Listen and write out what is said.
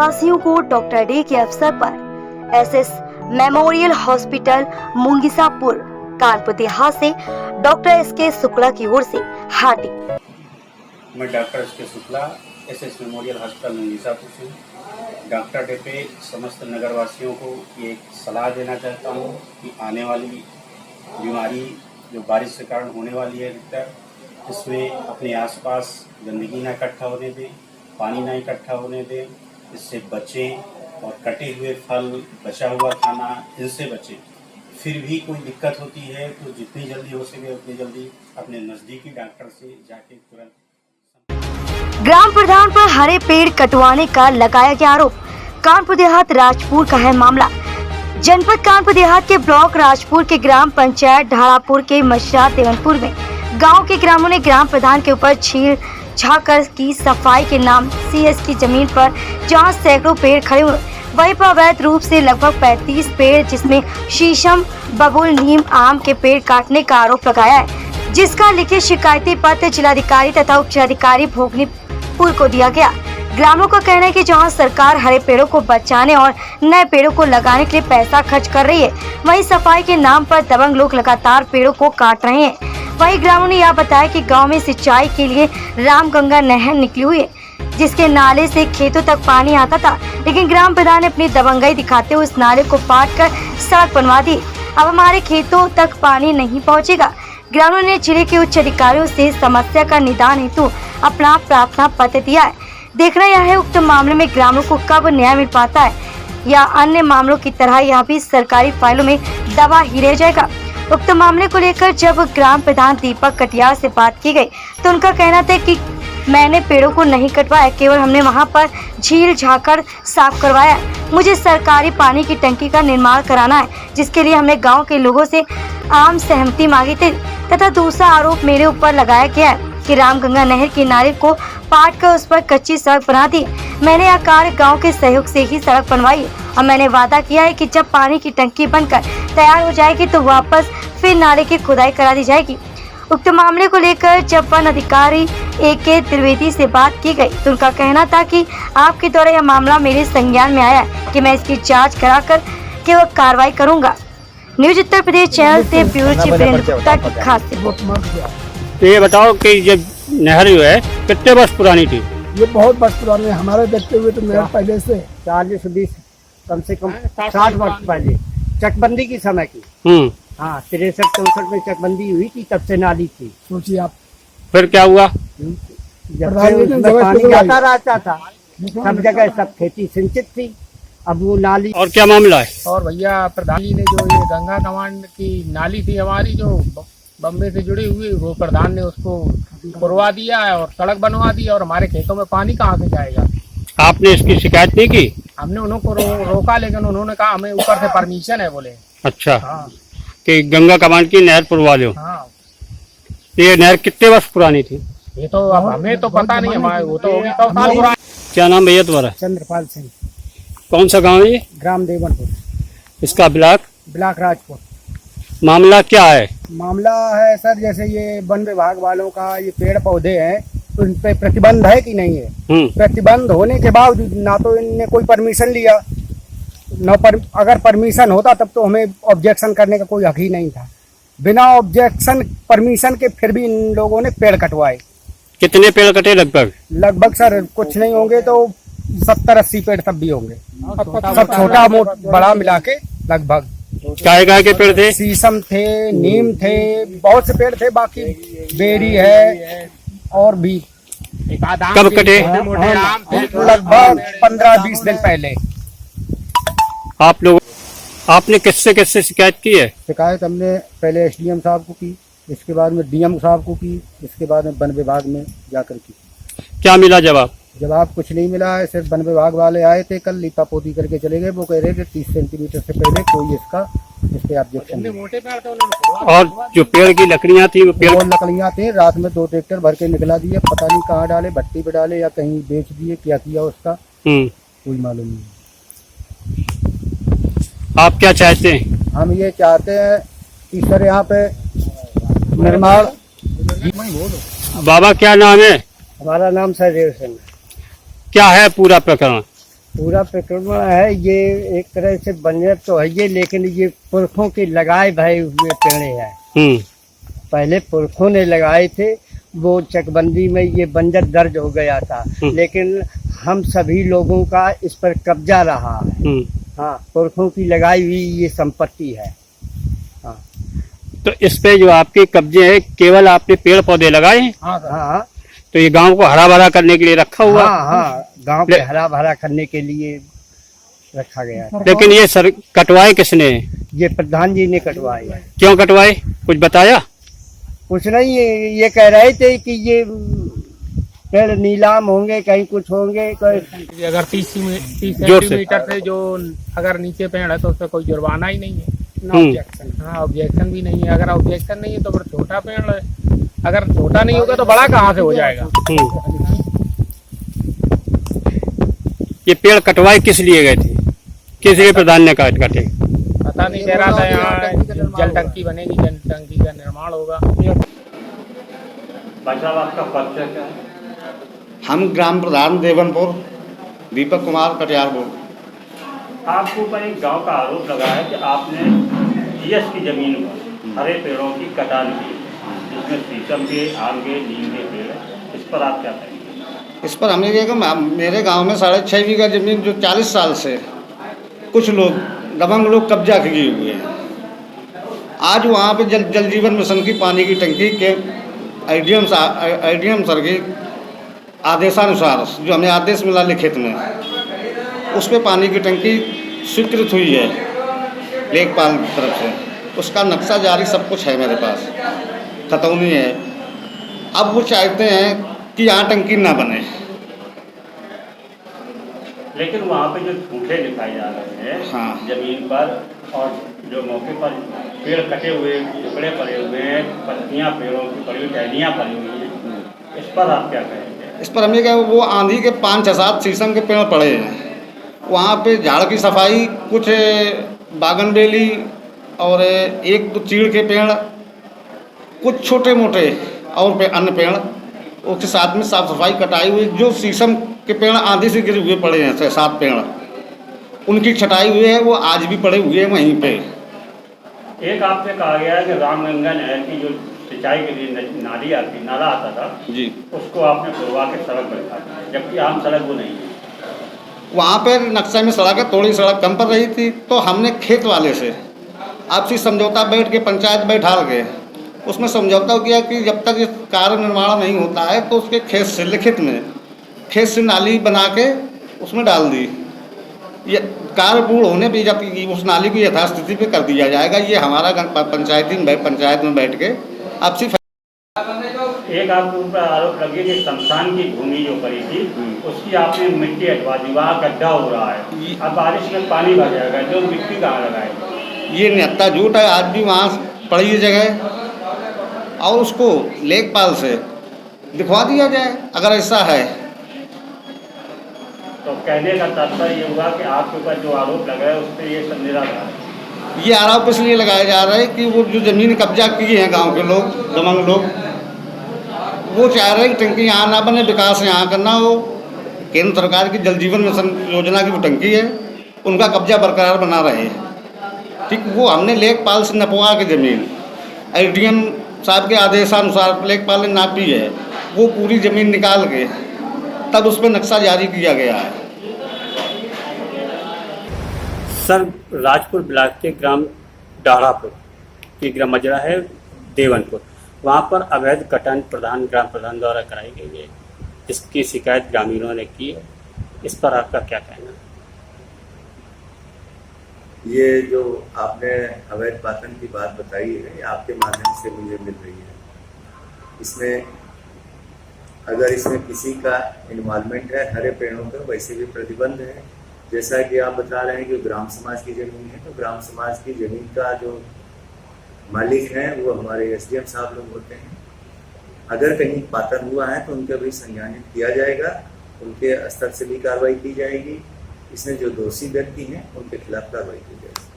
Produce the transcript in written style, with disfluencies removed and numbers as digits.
वासियों को doctor day के अवसर पर SS memorial hospital मुंगीसापुर Kanpur Dehat से डॉक्टर एसके शुक्ला की ओर से हार्टी। मैं doctor SK Shukla SS memorial hospital Mungisapur से डॉक्टर डे पे समस्त नगरवासियों को ये एक सलाह देना चाहता हूँ कि आने वाली बीमारी जो बारिश के कारण होने वाली है अधिकतर, इसमें अपने आसपास गंदगी ना इकट्ठा होने दें, पानी ना इकट्ठा होने दें, इससे बचें और कटे हुए फल, बचा हुआ खाना, इनसे बचें। फिर भी कोई दिक्कत होती है तो जितनी जल्दी हो सके उतनी जल्दी अपने नज़दीकी डॉक्टर से जाके तुरंत। ग्राम प्रधान पर हरे पेड़ कटवाने का लगाया गया आरोप। कानपुर देहात राजपुर का है मामला। जनपद कानपुर देहात के ब्लॉक राजपुर के ग्राम पंचायत ढाड़ापुर के मशरा देवनपुर में गांव के ग्रामीणों ने ग्राम प्रधान के ऊपर छीड़ झाकर की सफाई के नाम सीएस की जमीन पर जहां सैकड़ों पेड़ खड़े हुए, वहीं पर अवैध रूप से लगभग 35 पेड़ जिसमें शीशम, बबूल, नीम, आम के पेड़ काटने का आरोप लगाया है, जिसका लिखित शिकायती पत्र जिलाधिकारी तथा उप जिलाधिकारी भोगनीपुर को दिया गया। ग्रामीणों का कहना है कि जहां सरकार हरे पेड़ों को बचाने और नए पेड़ों को लगाने के लिए पैसा खर्च कर रही है, वहीं सफाई के नाम पर दबंग लोग लगातार पेड़ों को काट रहे हैं। वहीं ग्रामीणों ने यह बताया कि गांव में सिंचाई के लिए रामगंगा नहर निकली हुई है, जिसके नाले से खेतों तक पानी आता था, लेकिन ग्राम प्रधान ने अपनी दबंगई दिखाते हुए उस नाले को पाट कर सड़क बनवा दी। अब हमारे खेतों तक पानी नहीं पहुँचेगा। ग्रामीणों ने जिले के उच्च अधिकारियों से समस्या का निदान हेतु अपना प्रार्थना पत्र दिया है। देखना यह है उक्त मामले में ग्रामीणों को कब न्याय मिल पाता है या अन्य मामलों की तरह यह भी सरकारी फाइलों में दबा ही रह जाएगा। उक्त मामले को लेकर जब ग्राम प्रधान दीपक कटियार से बात की गई तो उनका कहना था कि मैंने पेड़ों को नहीं कटवाया, केवल हमने वहां पर झील झाकर साफ करवाया। मुझे सरकारी पानी की टंकी का निर्माण कराना है, जिसके लिए हमने गाँव के लोगों से आम सहमति मांगी थी। तथा दूसरा आरोप मेरे ऊपर लगाया गया है कि रामगंगा नहर किनारे को पाट कर उस पर कच्ची सड़क बना दी। मैंने यह कार्य गांव के सहयोग से ही सड़क बनवाई और मैंने वादा किया है कि जब पानी की टंकी बनकर तैयार हो जाएगी तो वापस फिर नाले की खुदाई करा दी जाएगी। उक्त मामले को लेकर जब वन अधिकारी AK त्रिवेदी से बात की गई तो उनका कहना था कि आपके द्वारा यह मामला मेरे संज्ञान में आया कि मैं इसकी जाँच कराकर केवल कार्रवाई करूँगा। न्यूज उत्तर प्रदेश चैनल से ब्यूरो चीफ वीरेंद्र गुप्ता की खास रिपोर्ट। तो ये बताओ कि जब नहर जो है कितने वर्ष पुरानी थी? ये बहुत वर्ष पुरानी है। हमारे देखते हुए तो नहर पहले से 40-20 कम से कम 60 वर्ष पहले चकबंदी की समय की। हाँ, 63-64 में चकबंदी हुई थी, तब से नाली थी। सोचिए आप। फिर क्या हुआ? जब से उसमें पानी जाता रहता था, सब जगह सब खेती सिंचित थी, अब वो नाली। और क्या मामला है? और भैया प्रधान जी ने जो ये गंगा कमांड की नाली थी हमारी जो बम्बे से जुड़ी हुई, वो प्रधान ने उसको पुरवा दिया है और सड़क बनवा दी और हमारे खेतों में पानी कहाँ से जाएगा। आपने इसकी शिकायत नहीं की? हमने उनको रोका, लेकिन उन्होंने कहा हमें ऊपर से परमिशन है बोले। अच्छा। हाँ। कि गंगा कमान की नहर पुरवा दो। हाँ। ये नहर कितने वर्ष पुरानी थी? ये तो अब हमें तो पता नहीं, हमारे वो तो होगी 100 साल पुरानी। क्या नाम भैया तुम्हारा? चंद्रपाल सिंह। कौन सा गाँव है ये? ग्राम देवनपुर। इसका ब्लॉक राजपुर। मामला क्या है? मामला है सर, जैसे ये वन विभाग वालों का ये पेड़ पौधे हैं तो इन पे प्रतिबंध है कि नहीं है? प्रतिबंध होने के बावजूद ना तो इनने कोई परमिशन लिया, अगर परमिशन होता तब तो हमें ऑब्जेक्शन करने का कोई हक ही नहीं था। बिना ऑब्जेक्शन परमिशन के फिर भी इन लोगों ने पेड़ कटवाए। कितने पेड़ कटे लगभग? लगभग सर कुछ नहीं होंगे तो 70-80 पेड़ तब भी होंगे, सब छोटा बड़ा मिला के लगभग। काय के पेड़ थे? शीशम थे, नीम थे, बहुत से पेड़ थे, बाकी बेरी है और भी। कब कटे? लगभग 15-20 दिन पहले। आप लोग आपने किससे शिकायत की है? शिकायत हमने पहले SDM साहब को की, इसके बाद में DM साहब को की, इसके बाद में वन विभाग में जाकर की। क्या मिला जवाब? जवाब कुछ नहीं मिला है। सिर्फ वन विभाग वाले आए थे, कल लिपा पोती करके चले गए। वो कह रहे थे 30 सेंटीमीटर से पहले कोई इस पे ऑब्जेक्शन नहीं। और जो पेड़ की लकड़ियां थी वो पेड़ लकड़ियां थी, रात में 2 ट्रैक्टर भर के निकला दिए, पता नहीं कहाँ डाले, भट्टी पे डाले या कहीं बेच दिए, क्या किया उसका कोई मालूम नहीं। आप क्या चाहते हैं? हम ये चाहते हैं कि सर यहाँ पे निर्माण। बाबा क्या नाम है? हमारा नाम सर देव सिंह। क्या है पूरा प्रकरण? पूरा प्रक्रमण है ये, एक तरह से बंजर तो है ये, लेकिन ये पुरखों के लगाए भरे हुए पेड़ हैं। पहले पुरखों ने लगाए थे, वो चकबंदी में ये बंजर दर्ज हो गया था, लेकिन हम सभी लोगों का इस पर कब्जा रहा है। हाँ, पुरखों की लगाई हुई ये संपत्ति है। हाँ, तो इस पे जो आपके कब्जे है, केवल आपने पेड़ पौधे लगाए हैं? हाँ, तो ये गांव को हरा भरा करने के लिए रखा हुआ? हाँ, गांव को हरा भरा करने के लिए रखा गया है। लेकिन ये सर कटवाए किसने? ये प्रधान जी ने कटवाए है। क्यों कटवाए, कुछ बताया? कुछ नहीं, ये कह रहे थे कि ये पेड़ नीलाम होंगे, कहीं कुछ होंगे। अगर 30 सेंटीमीटर से जो अगर नीचे पेड़ है तो उसमें कोई जुर्माना ही नहीं है। हाँ, ऑब्जेक्शन भी नहीं है। अगर ऑब्जेक्शन नहीं है तो फिर छोटा पेड़ है, अगर छोटा नहीं होगा तो बड़ा कहाँ से हो जाएगा। ये पेड़ कटवाए किस लिए गए थे, किस लिए प्रधान ने काटे? पता नहीं, कह रहा था यहाँ जल टंकी बनेगी, जल टंकी का निर्माण होगा। भाई साहब, आपका परिचय क्या है? हम ग्राम प्रधान देवनपुर दीपक कुमार कटियार बोल। आपके ऊपर एक गांव का आरोप लगा है कि आपने जीएस की जमीन पर हरे पेड़ों की कटान की, जिसमें शीशम के, आम के, नीम के पेड़ है। इस पर आप क्या कहेंगे? इस पर हमें ये मेरे गांव में 6.5 बीघा जमीन जो 40 साल से कुछ लोग दबंग लोग कब्जा किए हुए हैं। आज वहाँ पे जल जीवन मिशन की पानी की टंकी के आईडीएम सर के आदेशानुसार जो हमें आदेश मिला लिखित में, उस पर पानी की टंकी स्वीकृत हुई है लेखपाल की तरफ से। उसका नक्शा जारी सब कुछ है मेरे पास, खतौनी है। अब वो चाहते हैं कि यहाँ टंकी ना बने, लेकिन वहाँ पे जो झूठे दिखाए जा रहे हैं हाँ, जमीन पर, और जो मौके पर पेड़ कटे हुए, टुकड़े पड़े हुए हैं, पत्तियाँ पेड़ों की पड़ी हुई, टहनियाँ पड़ी हुई हैं, इस पर आप क्या कहेंगे? इस पर हमें क्या, वो आंधी के 5-6-7 शीशम के पेड़ पड़े हैं। वहाँ पे झाड़ की सफाई, कुछ बागनबेली और 1-2 चीड़ के पेड़, कुछ छोटे मोटे और अन्य पेड़, उसके साथ में साफ सफाई, कटाई हुई। जो शीशम के पेड़ आंधी से गिरे हुए पड़े हैं 6-7 पेड़, उनकी छटाई हुई है, वो आज भी पड़े हुए हैं वहीं पे। एक आपसे कहा गया है कि रामगंगा नहर की जो सिंचाई के लिए नाला आता था जी, उसको आपने खुलवा के सड़क बैठा दिया, जबकि आम सड़क वो नहीं है। वहाँ पे नक्शे में सड़क है, थोड़ी सड़क कम पड़ रही थी, तो हमने खेत वाले से आपसी समझौता बैठ के पंचायत बैठा के उसमें समझौता किया कि जब तक ये कार्य निर्माण नहीं होता है तो उसके खेत से लिखित में खेत से नाली बना के उसमें डाल दी। ये कार्य पूर्ण होने पर जब उस नाली को यथास्थिति पे कर दिया जाएगा। ये हमारा पंचायत में बैठ के आपसी। एक आपके ऊपर आरोप लगे कि शमशान की भूमि जो पड़ी थी उसकी आपने मिट्टी हटवा दी, वहाँ गड्ढा हो रहा है, अब बारिश में पानी भर जाएगा, जो मिट्टी कहाँ लगाएगी? ये निहत्ता झूठ है। आज भी वहाँ पड़ी है जगह, और उसको लेखपाल से दिखवा दिया जाए अगर ऐसा है। तो कहने का तात्पर्य ये हुआ कि आपके ऊपर जो आरोप लगा है उस पर ये सब निराधार है। ये आरोप इसलिए लगाया जा रहा है कि वो जो ज़मीन कब्जा किए हैं गांव के लोग, दबंग लोग, वो चाह रहे हैं कि टंकी यहाँ ना बने, विकास यहाँ करना हो। केंद्र सरकार की जल जीवन मिशन योजना की वो टंकी है, उनका कब्जा बरकरार बना रहे हैं। ठीक, वो हमने लेखपाल से नपवा के ज़मीन आईडीएम साहब के आदेशानुसार लेखपाल ने नापी है, वो पूरी ज़मीन निकाल के तब उस पर नक्शा जारी किया गया है। सर, राजपुर ब्लॉक के ग्राम डाढ़ापुर की ग्राम मजरा है देवनपुर, वहाँ पर अवैध कटान ग्राम प्रधान द्वारा कराई गई है। इसकी शिकायत ग्रामीणों ने की है, इस पर आपका क्या कहना है? ये जो आपने अवैध पातन की बात बताई है, ये आपके माध्यम से मुझे मिल रही है। इसमें अगर इसमें किसी का इन्वॉल्वमेंट है हरे पेड़ों पर, वैसे भी प्रतिबंध है। जैसा कि आप बता रहे हैं कि ग्राम समाज की ज़मीन है, तो ग्राम समाज की ज़मीन का जो मालिक हैं वो हमारे एसडीएम साहब लोग होते हैं। अगर कहीं पातन हुआ है तो उनका भी संज्ञानित किया जाएगा, उनके स्तर से भी कार्रवाई की जाएगी। इसमें जो दोषी व्यक्ति हैं उनके खिलाफ कार्रवाई की जाएगी।